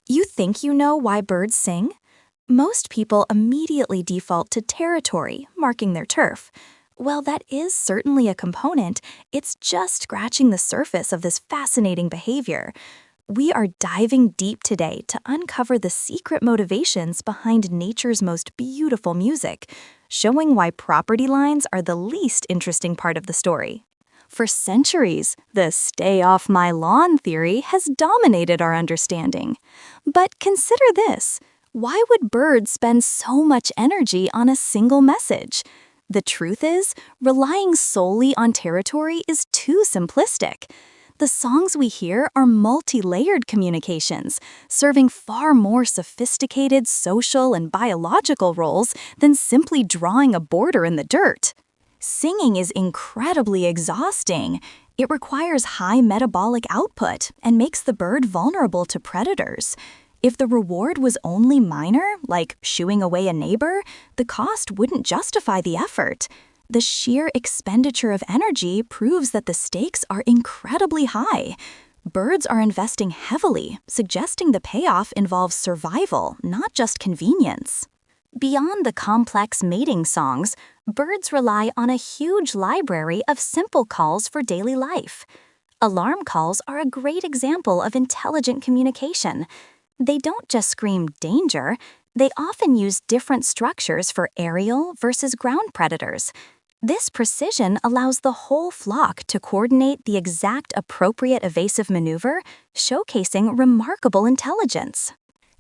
You think you know why birds sing? Most people immediately default to territory, marking their turf. While that is certainly a component, it's just scratching the surface of this fascinating behavior. We are diving deep today to uncover the secret motivations behind nature's most beautiful music, showing why property lines are the least interesting part of the story. For centuries, the stay off my lawn theory has dominated our understanding. But consider this. Why would birds spend so much energy on a single message? The truth is, relying solely on territory is too simplistic. The songs we hear are multi-layered communications, serving far more sophisticated social and biological roles than simply drawing a border in the dirt. Singing is incredibly exhausting. It requires high metabolic output and makes the bird vulnerable to predators. If the reward was only minor, like shooing away a neighbor, the cost wouldn't justify the effort. The sheer expenditure of energy proves that the stakes are incredibly high. Birds are investing heavily, suggesting the payoff involves survival, not just convenience. Beyond the complex mating songs, birds rely on a huge library of simple calls for daily life. Alarm calls are a great example of intelligent communication. They don't just scream danger, they often use different structures for aerial versus ground predators. This precision allows the whole flock to coordinate the exact appropriate evasive maneuver, showcasing remarkable intelligence.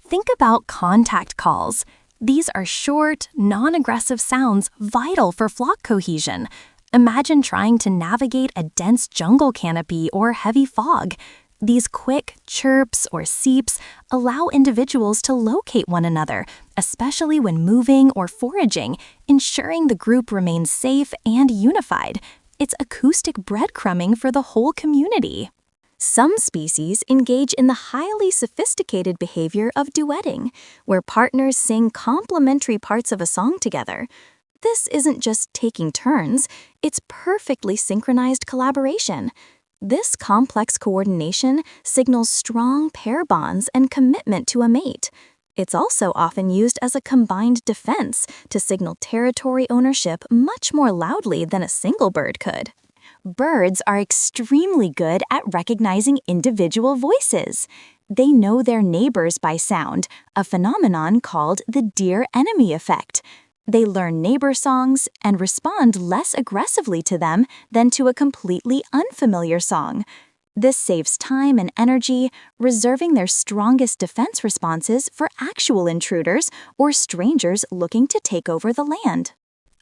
Think about contact calls. These are short, non-aggressive sounds vital for flock cohesion. Imagine trying to navigate a dense jungle canopy or heavy fog. These quick chirps or seeps allow individuals to locate one another, especially when moving or foraging, ensuring the group remains safe and unified. It's acoustic breadcrumbing for the whole community. Some species engage in the highly sophisticated behavior of duetting, where partners sing complementary parts of a song together. This isn't just taking turns, it's perfectly synchronized collaboration. This complex coordination signals strong pair bonds and commitment to a mate. It's also often used as a combined defense to signal territory ownership much more loudly than a single bird could. Birds are extremely good at recognizing individual voices. They know their neighbors by sound, a phenomenon called the deer-enemy effect. They learn neighbor songs and respond less aggressively to them than to a completely unfamiliar song. This saves time and energy, reserving their strongest defense responses for actual intruders or strangers looking to take over the land.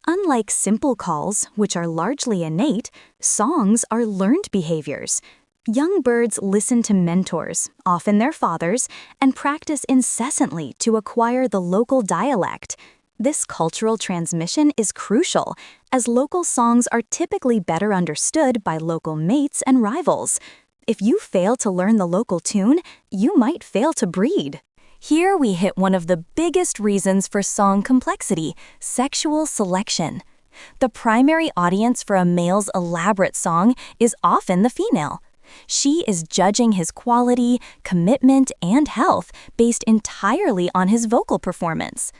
Unlike simple calls, which are largely innate, songs are learned behaviors. Young birds listen to mentors, often their fathers, and practice incessantly to acquire the local dialect. This cultural transmission is crucial, as local songs are typically better understood by local mates and rivals. If you fail to learn the local tune, you might fail to breed. Here we hit one of the biggest reasons for song complexity: sexual selection. The primary audience for a male's elaborate song is often the female. She is judging his quality, commitment, and health based entirely on his vocal performance.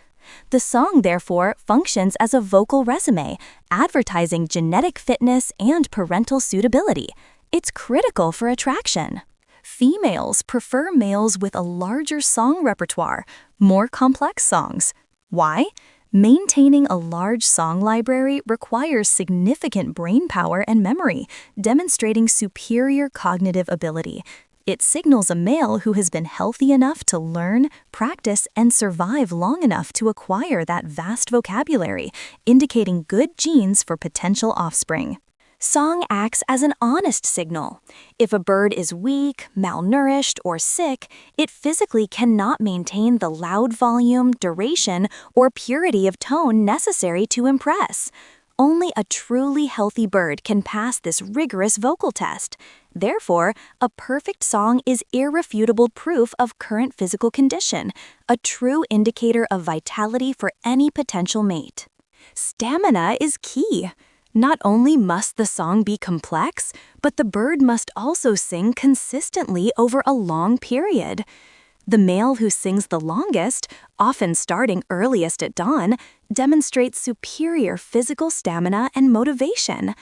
The song, therefore, functions as a vocal resume, advertising genetic fitness and parental suitability. It's critical for attraction. Females prefer males with a larger song repertoire, more complex songs. Why? Maintaining a large song library requires significant brain power and memory, demonstrating superior cognitive ability. It signals a male who has been healthy enough to learn, practice, and survive long enough to acquire that vast vocabulary, indicating good genes for potential offspring. Song acts as an honest signal. If a bird is weak, malnourished, or sick, it physically cannot maintain the loud volume, duration, or purity of tone necessary to impress. Only a truly healthy bird can pass this rigorous vocal test. Therefore, a perfect song is irrefutable proof of current physical condition, a true indicator of vitality for any potential mate. Stamina is key. Not only must the song be complex, but the bird must also sing consistently over a long period. The male who sings the longest, often starting earliest at dawn, demonstrates superior physical stamina and motivation.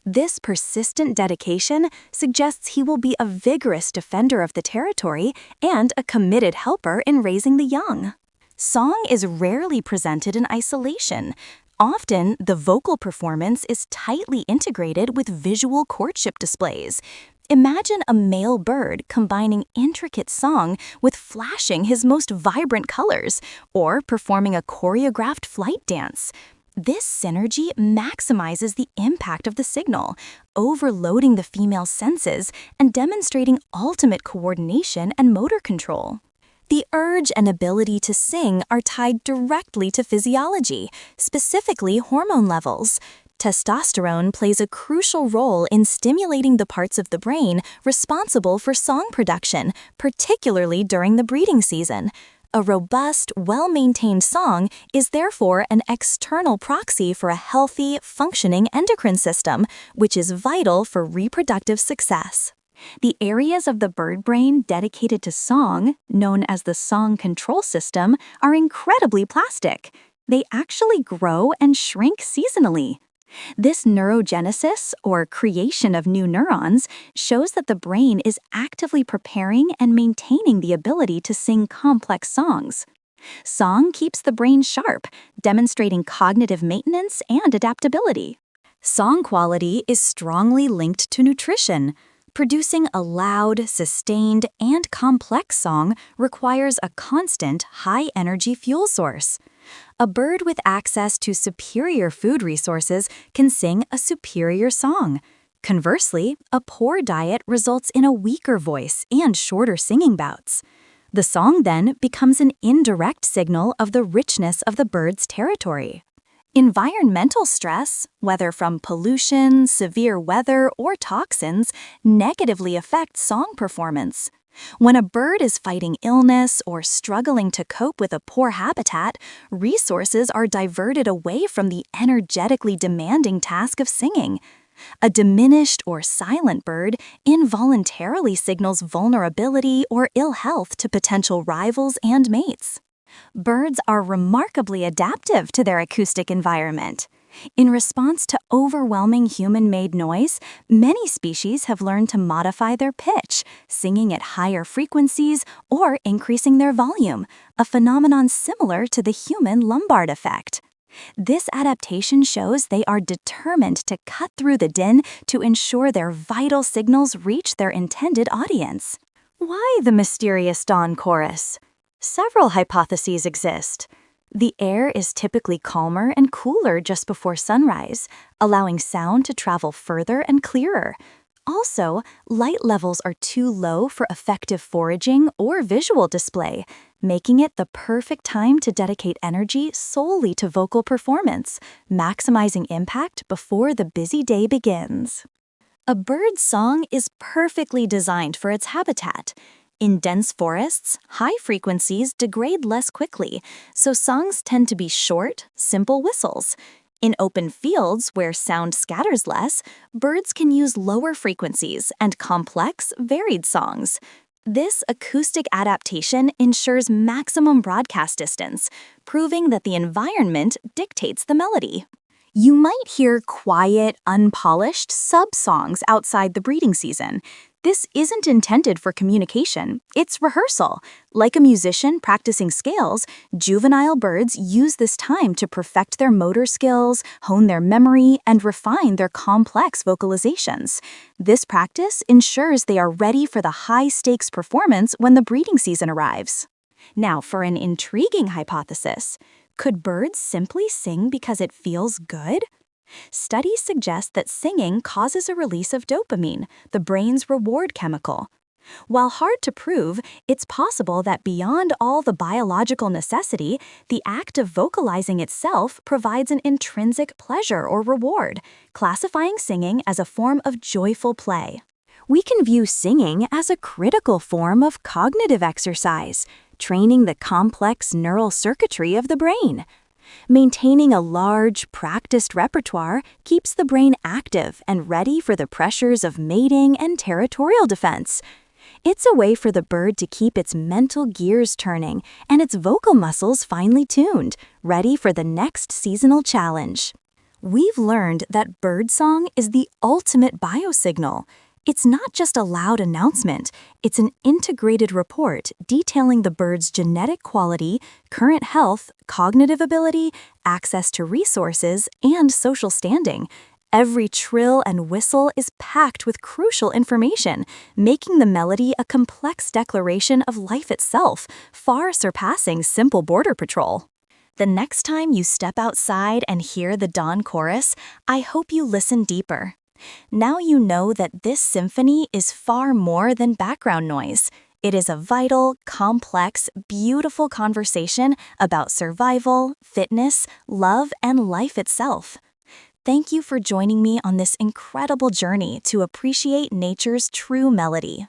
This persistent dedication suggests he will be a vigorous defender of the territory and a committed helper in raising the young. Song is rarely presented in isolation. Often, the vocal performance is tightly integrated with visual courtship displays. Imagine a male bird combining intricate song with flashing his most vibrant colors, or performing a choreographed flight dance. This synergy maximizes the impact of the signal, overloading the female's senses and demonstrating ultimate coordination and motor control. The urge and ability to sing are tied directly to physiology, specifically hormone levels. Testosterone plays a crucial role in stimulating the parts of the brain responsible for song production, particularly during the breeding season. A robust, well-maintained song is therefore an external proxy for a healthy, functioning endocrine system, which is vital for reproductive success. The areas of the bird brain dedicated to song, known as the song control system, are incredibly plastic. They actually grow and shrink seasonally. This neurogenesis, or creation of new neurons, shows that the brain is actively preparing and maintaining the ability to sing complex songs. Song keeps the brain sharp, demonstrating cognitive maintenance and adaptability. Song quality is strongly linked to nutrition. Producing a loud, sustained, and complex song requires a constant, high-energy fuel source. A bird with access to superior food resources can sing a superior song. Conversely, a poor diet results in a weaker voice and shorter singing bouts. The song then becomes an indirect signal of the richness of the bird's territory. Environmental stress, whether from pollution, severe weather, or toxins, negatively affects song performance. When a bird is fighting illness or struggling to cope with a poor habitat, resources are diverted away from the energetically demanding task of singing. A diminished or silent bird involuntarily signals vulnerability or ill health to potential rivals and mates. Birds are remarkably adaptive to their acoustic environment. In response to overwhelming human-made noise, many species have learned to modify their pitch, singing at higher frequencies or increasing their volume, a phenomenon similar to the human Lombard effect. This adaptation shows they are determined to cut through the din to ensure their vital signals reach their intended audience. Why the mysterious dawn chorus? Several hypotheses exist. The air is typically calmer and cooler just before sunrise, allowing sound to travel further and clearer. Also, light levels are too low for effective foraging or visual display, making it the perfect time to dedicate energy solely to vocal performance, maximizing impact before the busy day begins. A bird's song is perfectly designed for its habitat. In dense forests, high frequencies degrade less quickly, so songs tend to be short, simple whistles. In open fields where sound scatters less, birds can use lower frequencies and complex, varied songs. This acoustic adaptation ensures maximum broadcast distance, proving that the environment dictates the melody. You might hear quiet, unpolished sub-songs outside the breeding season. This isn't intended for communication, it's rehearsal. Like a musician practicing scales, juvenile birds use this time to perfect their motor skills, hone their memory, and refine their complex vocalizations. This practice ensures they are ready for the high-stakes performance when the breeding season arrives. Now, for an intriguing hypothesis, could birds simply sing because it feels good? Studies suggest that singing causes a release of dopamine, the brain's reward chemical. While hard to prove, it's possible that beyond all the biological necessity, the act of vocalizing itself provides an intrinsic pleasure or reward, classifying singing as a form of joyful play. We can view singing as a critical form of cognitive exercise, training the complex neural circuitry of the brain. Maintaining a large, practiced repertoire keeps the brain active and ready for the pressures of mating and territorial defense. It's a way for the bird to keep its mental gears turning and its vocal muscles finely tuned, ready for the next seasonal challenge. We've learned that birdsong is the ultimate biosignal. It's not just a loud announcement, it's an integrated report detailing the bird's genetic quality, current health, cognitive ability, access to resources, and social standing. Every trill and whistle is packed with crucial information, making the melody a complex declaration of life itself, far surpassing simple border patrol. The next time you step outside and hear the dawn chorus, I hope you listen deeper. Now you know that this symphony is far more than background noise. It is a vital, complex, beautiful conversation about survival, fitness, love, and life itself. Thank you for joining me on this incredible journey to appreciate nature's true melody.